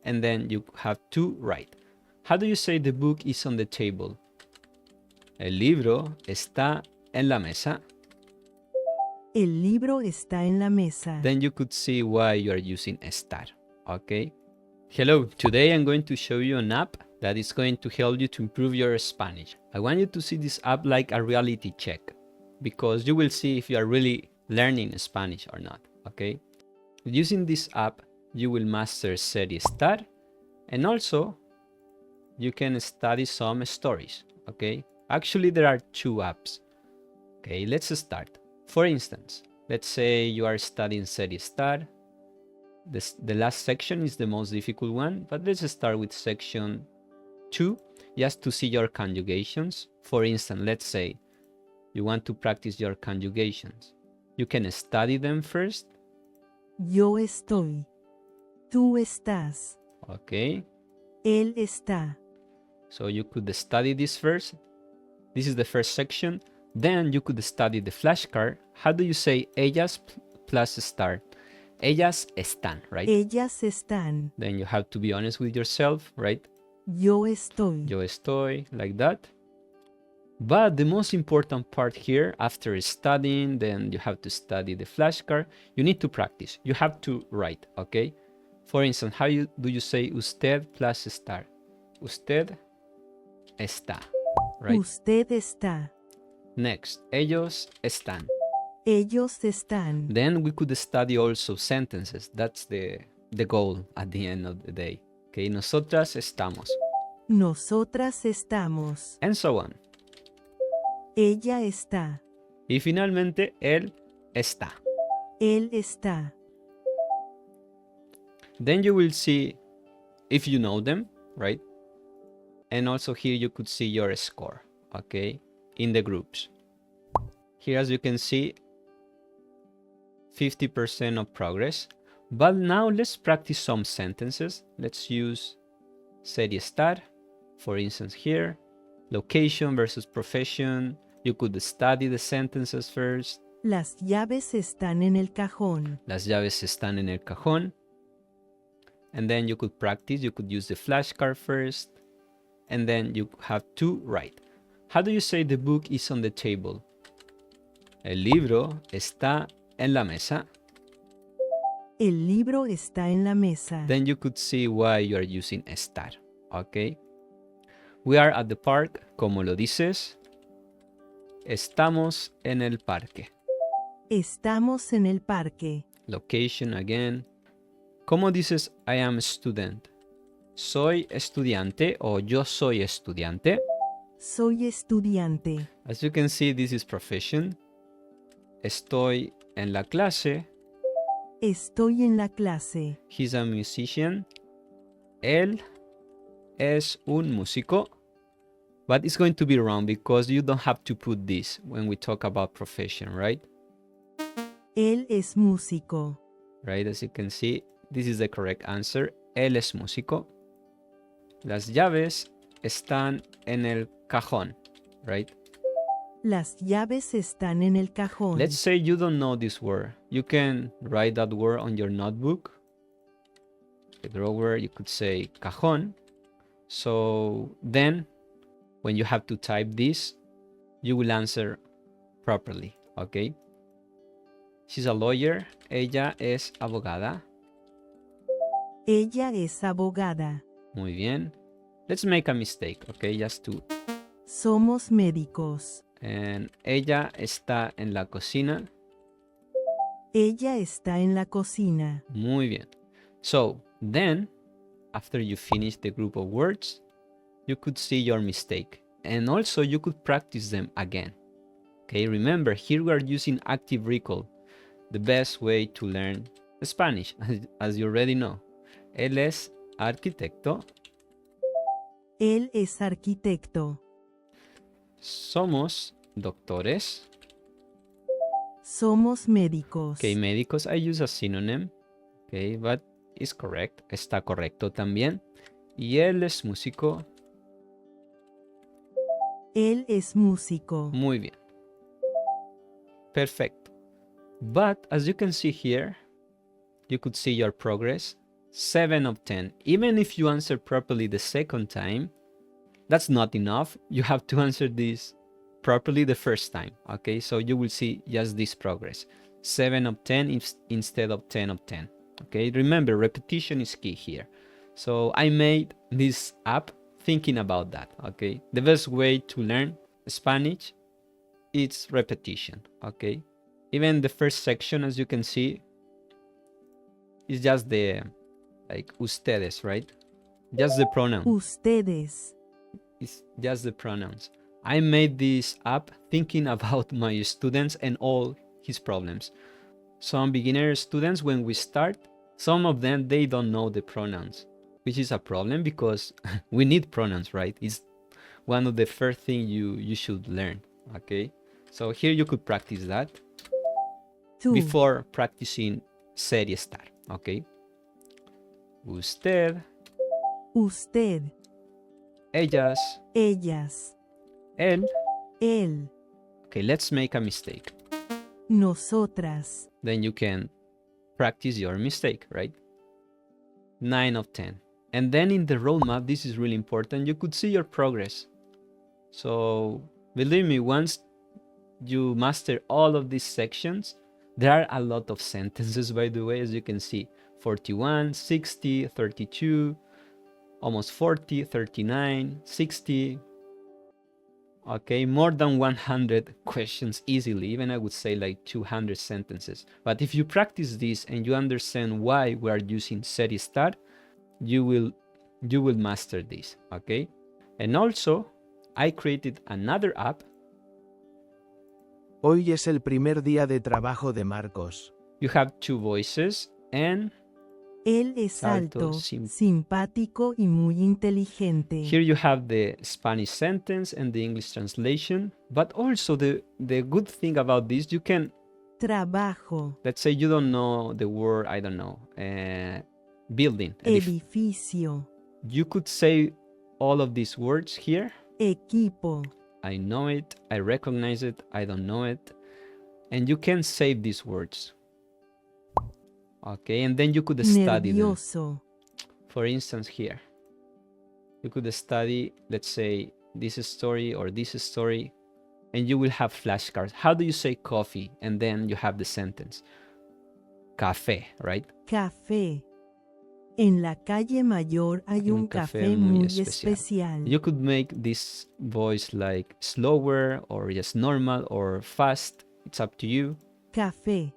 and then you have to write. How do you say the book is on the table? El libro está en la mesa. El libro está en la mesa. Then you could see why you are using estar, okay? Hello, today I'm going to show you an app that is going to help you to improve your Spanish. I want you to see this app like a reality check, because you will see if you are really learning Spanish or not, okay? Using this app, you will master Ser y Estar, and also you can study some stories, okay? Actually, there are two apps. Okay, let's start. For instance, let's say you are studying Ser y Estar. The last section is the most difficult one, but let's start with section 2, just to see your conjugations. For instance, let's say you want to practice your conjugations. You can study them first. Yo estoy. Tú estás. Okay. Él está. So you could study this first. This is the first section. Then you could study the flashcard. How do you say ellas plus estar? Ellas están, right? Ellas están. Then you have to be honest with yourself, right? Yo estoy. Yo estoy, like that. But the most important part here, after studying, then you have to study the flashcard. You need to practice. You have to write, okay? For instance, how do you say usted plus estar? Usted está, right? Usted está. Next, ellos están. Ellos están. Then we could study also sentences. That's the goal at the end of the day. Okay, nosotras estamos. Nosotras estamos. And so on. Ella está. Y finalmente, él está. Él está. Then you will see if you know them, right? And also here you could see your score, okay, in the groups. Here, as you can see, 50% of progress. But now let's practice some sentences. Let's use ser y estar. For instance, here, location versus profession. You could study the sentences first. Las llaves están en el cajón. Las llaves están en el cajón. And then you could practice. You could use the flashcard first. And then you have to write. How do you say the book is on the table? El libro está en la mesa. El libro está en la mesa. Then you could see why you are using estar, okay? We are at the park, como lo dices. Estamos en el parque. Estamos en el parque. Location again. ¿Cómo dices I am a student? Soy estudiante o yo soy estudiante. Soy estudiante. As you can see, this is profession. Estoy en la clase. Estoy en la clase. He's a musician. Él es un músico. But it's going to be wrong because you don't have to put this when we talk about profession, right? Él es músico. Right, as you can see, this is the correct answer. Él es músico. Las llaves están en el cajón, right? Las llaves están en el cajón. Let's say you don't know this word. You can write that word on your notebook. The drawer, you could say cajón. So then, when you have to type this, you will answer properly, okay? She's a lawyer. Ella es abogada. Ella es abogada. Muy bien. Let's make a mistake, okay? Just to... Somos médicos. And ella está en la cocina. Ella está en la cocina. Muy bien. So, then, after you finish the group of words, you could see your mistake. And also, you could practice them again. Okay, remember, here we are using active recall, the best way to learn Spanish, as you already know. Él es arquitecto. Él es arquitecto. Somos doctores. Somos médicos. Okay, médicos, I use a synonym. Okay, but it's correct. Está correcto también. Y él es músico. Él es músico. Muy bien. Perfecto. But as you can see here, you could see your progress. 7 of 10. Even if you answer properly the second time, that's not enough. You have to answer this properly the first time. Okay, so you will see just this progress. 7 of 10 instead of 10 of 10. Okay, remember, repetition is key here. So I made this app thinking about that. Okay, the best way to learn Spanish is repetition. Okay, even the first section, as you can see, is just the like ustedes, right? Just the pronoun. Ustedes. It's just the pronouns. I made this app thinking about my students and all his problems. Some beginner students, when we start, some of them, they don't know the pronouns, which is a problem because we need pronouns, right? It's one of the first things you should learn. Okay, so here you could practice that 2. before practicing ser y estar. Okay, usted, Usted. ellas, Ellas. él. Él. Okay, let's make a mistake. Nosotras. Then you can practice your mistake, right? 9 of 10. And then in the roadmap, this is really important, you could see your progress. So believe me, once you master all of these sections, there are a lot of sentences, by the way, as you can see. 41, 60, 32, almost 40, 39, 60. Okay, more than 100 questions easily, even I would say like 200 sentences. But if you practice this and you understand why we are using Ser y Estar, you will master this. Okay, and also I created another app. Hoy es el primer día de trabajo de Marcos. You have two voices, and Él es Alto, alto, simpático y muy inteligente. here you have the Spanish sentence and the English translation. But also the good thing about this, you can, Trabajo. let's say you don't know the word, I don't know, building. Edificio. You could say all of these words here. Equipo. I know it, I recognize it, I don't know it. And you can save these words. Okay, and then you could study them. Nervioso. For instance, here, you could study, let's say, this story or this story, and you will have flashcards. How do you say coffee? And then you have the sentence. Café, right? Café. En la calle Mayor hay un café muy especial. You could make this voice like slower or just normal or fast. It's up to you. Café.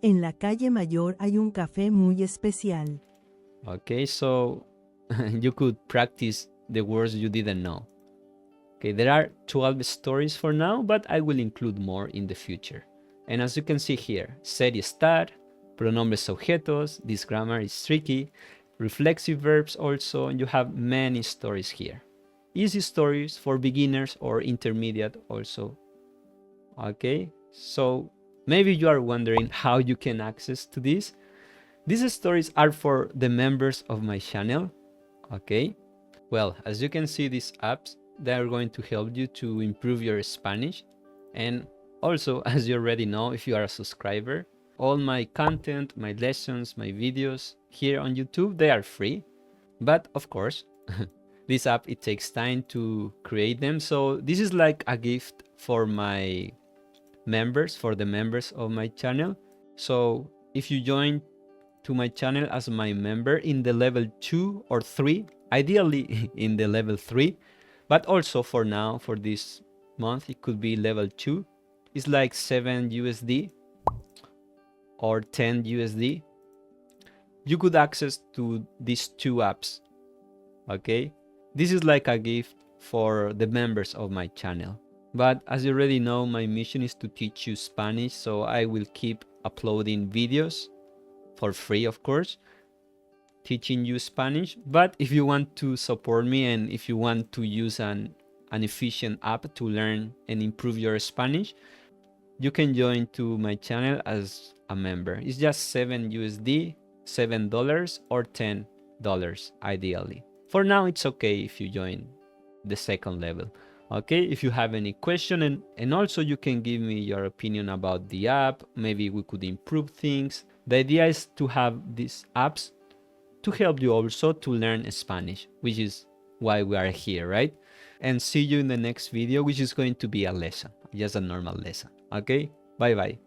En la calle Mayor hay un café muy especial. Okay, so you could practice the words you didn't know. Okay, there are 12 stories for now, but I will include more in the future. And as you can see here, ser y estar, pronombres objetos, this grammar is tricky, reflexive verbs also, and you have many stories here. Easy stories for beginners or intermediate also. Okay, so maybe you are wondering how you can access to this. These stories are for the members of my channel. Okay, well, as you can see, these apps, they are going to help you to improve your Spanish. And also, as you already know, if you are a subscriber, all my content, my lessons, my videos here on YouTube, they are free. But of course, this app, it takes time to create them. So this is like a gift for my members, for the members of my channel. So if you join to my channel as my member in the level 2 or 3, ideally in the level 3, but also for now, for this month, it could be level 2. It's like 7 USD or 10 USD. You could access to these two apps. Okay, this is like a gift for the members of my channel. But as you already know, my mission is to teach you Spanish, so I will keep uploading videos for free, of course, teaching you Spanish. But if you want to support me and if you want to use an efficient app to learn and improve your Spanish, you can join to my channel as a member. It's just 7 USD, $7 or $10 ideally. For now, it's okay if you join the second level. Okay, if you have any question, and also you can give me your opinion about the app. Maybe we could improve things. The idea is to have these apps to help you also to learn Spanish, which is why we are here, right? And see you in the next video, which is going to be a lesson, just a normal lesson. Okay, bye bye.